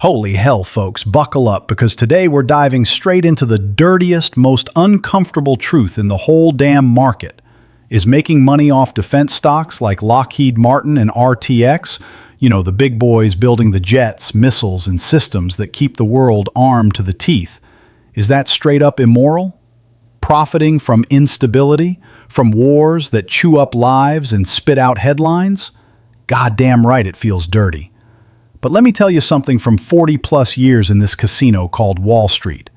Holy hell, folks, buckle up, because today we're diving straight into the dirtiest, most uncomfortable truth in the whole damn market. Is making money off defense stocks like Lockheed Martin and RTX, the big boys building the jets, missiles, and systems that keep the world armed to the teeth, is that straight up immoral? Profiting from instability, from wars that chew up lives and spit out headlines? Goddamn right it feels dirty. But let me tell you something from 40-plus years in this casino called Wall Street.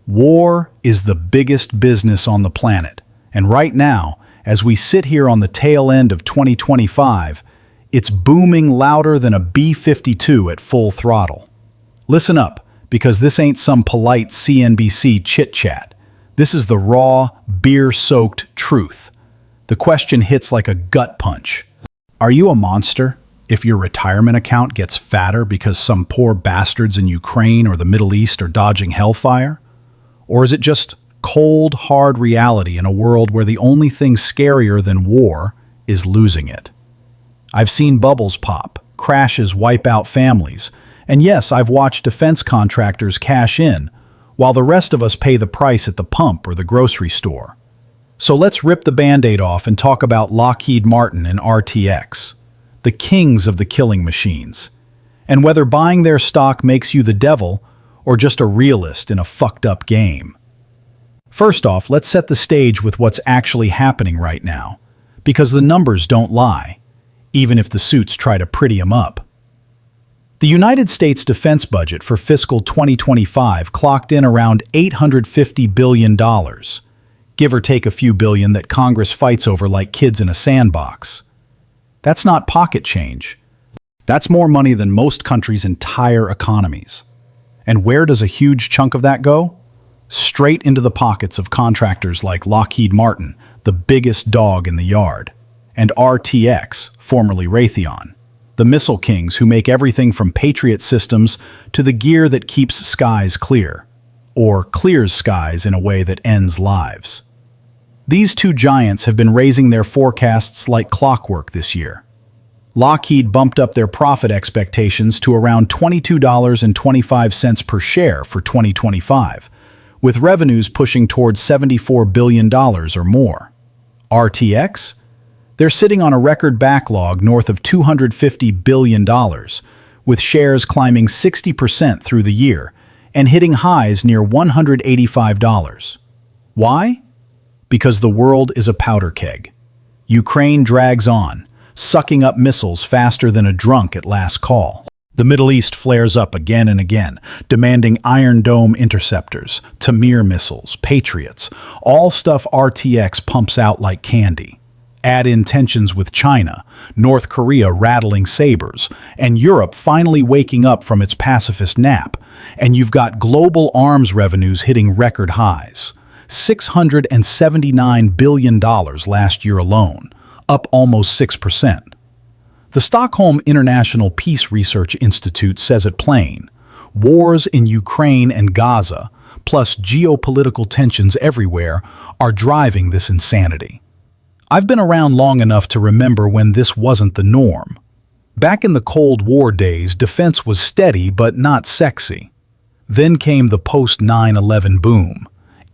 War is the biggest business on the planet. And right now, as we sit here on the tail end of 2025, it's booming louder than a B-52 at full throttle. Listen up, because this ain't some polite CNBC chit-chat. This is the raw, beer-soaked truth. The question hits like a gut punch. Are you a monster if your retirement account gets fatter because some poor bastards in Ukraine or the Middle East are dodging hellfire? Or is it just cold, hard reality in a world where the only thing scarier than war is losing it? I've seen bubbles pop, crashes wipe out families, and yes, I've watched defense contractors cash in, while the rest of us pay the price at the pump or the grocery store. So let's rip the Band-Aid off and talk about Lockheed Martin and RTX. The kings of the killing machines, and whether buying their stock makes you the devil or just a realist in a fucked up game. First off, let's set the stage with what's actually happening right now, because the numbers don't lie, even if the suits try to pretty them up. The United States defense budget for fiscal 2025 clocked in around $850 billion, give or take a few billion that Congress fights over like kids in a sandbox. That's not pocket change. That's more money than most countries' entire economies. And where does a huge chunk of that go? Straight into the pockets of contractors like Lockheed Martin, the biggest dog in the yard, and RTX, formerly Raytheon, the missile kings who make everything from Patriot systems to the gear that keeps skies clear, or clears skies in a way that ends lives. These two giants have been raising their forecasts like clockwork this year. Lockheed bumped up their profit expectations to around $22.25 per share for 2025, with revenues pushing towards $74 billion or more. RTX? They're sitting on a record backlog north of $250 billion, with shares climbing 60% through the year and hitting highs near $185. Why? Because the world is a powder keg. Ukraine drags on, sucking up missiles faster than a drunk at last call. The Middle East flares up again and again, demanding Iron Dome interceptors, Tamir missiles, Patriots, all stuff RTX pumps out like candy. Add in tensions with China, North Korea rattling sabers, and Europe finally waking up from its pacifist nap, and you've got global arms revenues hitting record highs. $679 billion last year alone, up almost 6%. The Stockholm International Peace Research Institute says it plain: wars in Ukraine and Gaza, plus geopolitical tensions everywhere, are driving this insanity. I've been around long enough to remember when this wasn't the norm. Back in the Cold War days, defense was steady but not sexy. Then came the post-9/11 boom.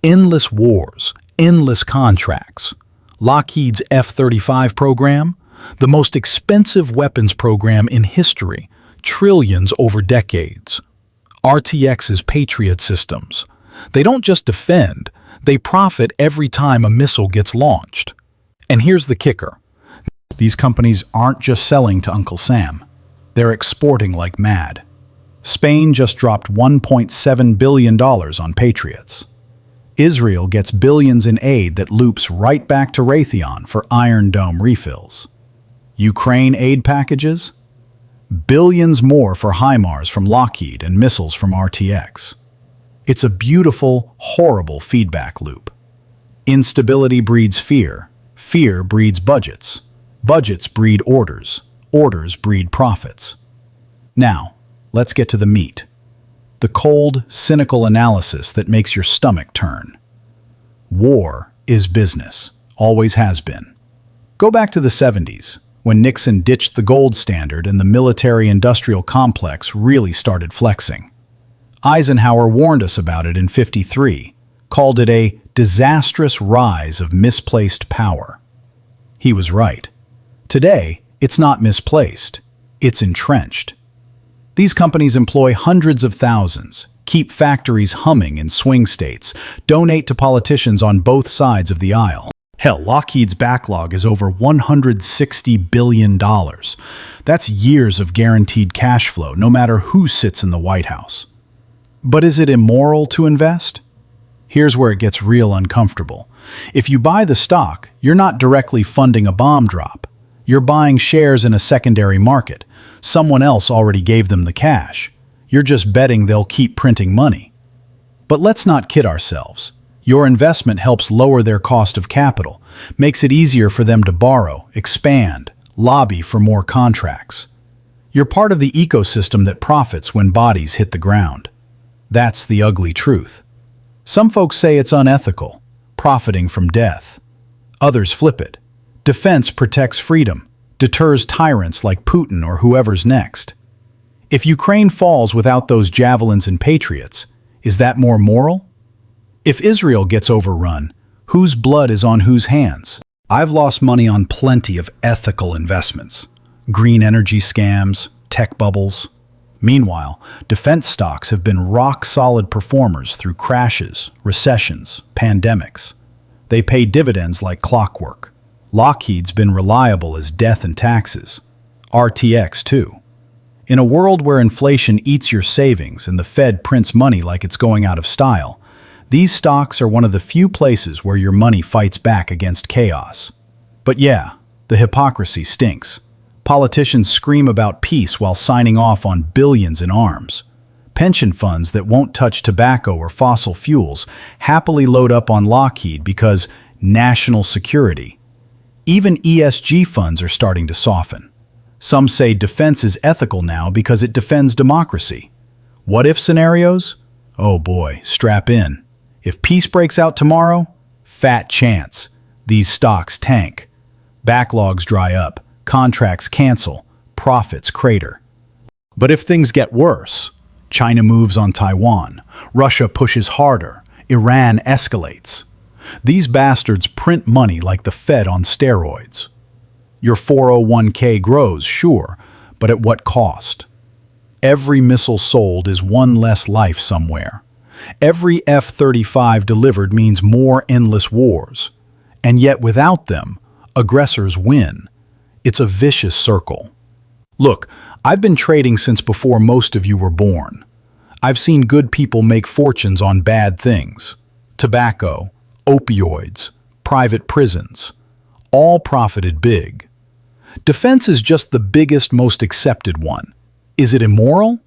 Endless wars, endless contracts. Lockheed's F-35 program, the most expensive weapons program in history, trillions over decades. RTX's Patriot systems. They don't just defend, they profit every time a missile gets launched. And here's the kicker. These companies aren't just selling to Uncle Sam. They're exporting like mad. Spain just dropped $1.7 billion on Patriots. Israel gets billions in aid that loops right back to Raytheon for Iron Dome refills. Ukraine aid packages? Billions more for HIMARS from Lockheed and missiles from RTX. It's a beautiful, horrible feedback loop. Instability breeds fear. Fear breeds budgets. Budgets breed orders. Orders breed profits. Now, let's get to the meat. The cold, cynical analysis that makes your stomach turn. War is business, always has been. Go back to the 70s. when Nixon ditched the gold standard and the military-industrial complex really started flexing. Eisenhower warned us about it in '53, called it a disastrous rise of misplaced power. He was right. Today, it's not misplaced, it's entrenched. These companies employ hundreds of thousands, keep factories humming in swing states, donate to politicians on both sides of the aisle. Hell, Lockheed's backlog is over $160 billion. That's years of guaranteed cash flow, no matter who sits in the White House. But is it immoral to invest? Here's where it gets real uncomfortable. If you buy the stock, you're not directly funding a bomb drop. You're buying shares in a secondary market. Someone else already gave them the cash. You're just betting they'll keep printing money. But let's not kid ourselves. Your investment helps lower their cost of capital, makes it easier for them to borrow, expand, lobby for more contracts. You're part of the ecosystem that profits when bodies hit the ground. That's the ugly truth. Some folks say it's unethical, profiting from death. Others flip it. Defense protects freedom, deters tyrants like Putin or whoever's next. If Ukraine falls without those javelins and patriots, is that more moral? If Israel gets overrun, whose blood is on whose hands? I've lost money on plenty of ethical investments. Green energy scams, tech bubbles. Meanwhile, defense stocks have been rock-solid performers through crashes, recessions, pandemics. They pay dividends like clockwork. Lockheed's been reliable as death and taxes. RTX too. In a world where inflation eats your savings and the Fed prints money like it's going out of style, these stocks are one of the few places where your money fights back against chaos. But yeah, the hypocrisy stinks. Politicians scream about peace while signing off on billions in arms. Pension funds that won't touch tobacco or fossil fuels happily load up on Lockheed because national security. Even ESG funds are starting to soften. Some say defense is ethical now because it defends democracy. What if scenarios? Oh boy, strap in. If peace breaks out tomorrow, fat chance. These stocks tank. Backlogs dry up, contracts cancel, profits crater. But if things get worse, China moves on Taiwan, Russia pushes harder, Iran escalates. These bastards print money like the Fed on steroids. Your 401k grows, sure, but at what cost? Every missile sold is one less life somewhere. Every F-35 delivered means more endless wars. And yet without them, aggressors win. It's a vicious circle. Look, I've been trading since before most of you were born. I've seen good people make fortunes on bad things. Tobacco, opioids, private prisons. All profited big. Defense is just the biggest, most accepted one. Is it immoral?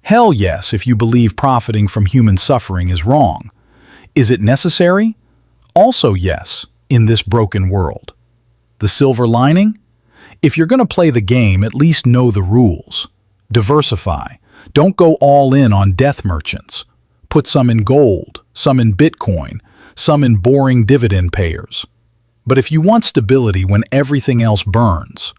Hell yes, if you believe profiting from human suffering is wrong. Is it necessary? Also yes, in this broken world. The silver lining? If you're going to play the game, at least know the rules. Diversify. Don't go all in on death merchants. Put some in gold, some in Bitcoin, some in boring dividend payers. But if you want stability when everything else burns,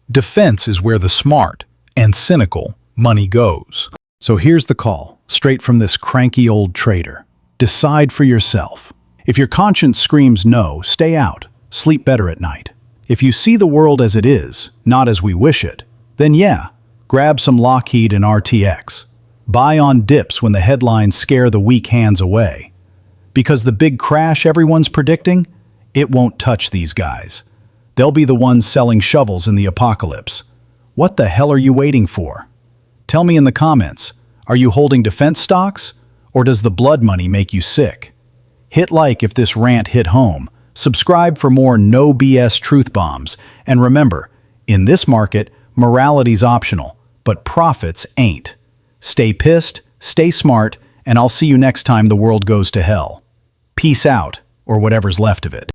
defense is where the smart and cynical money goes. So here's the call, straight from this cranky old trader. Decide for yourself. If your conscience screams no, stay out. Sleep better at night. If you see the world as it is, not as we wish it, then yeah, grab some Lockheed and RTX. Buy on dips when the headlines scare the weak hands away. Because the big crash everyone's predicting, it won't touch these guys. They'll be the ones selling shovels in the apocalypse. What the hell are you waiting for? Tell me in the comments, are you holding defense stocks, or does the blood money make you sick? Hit like if this rant hit home, subscribe for more no BS truth bombs, and remember, in this market, morality's optional, but profits ain't. Stay pissed, stay smart, and I'll see you next time the world goes to hell. Peace out, or whatever's left of it.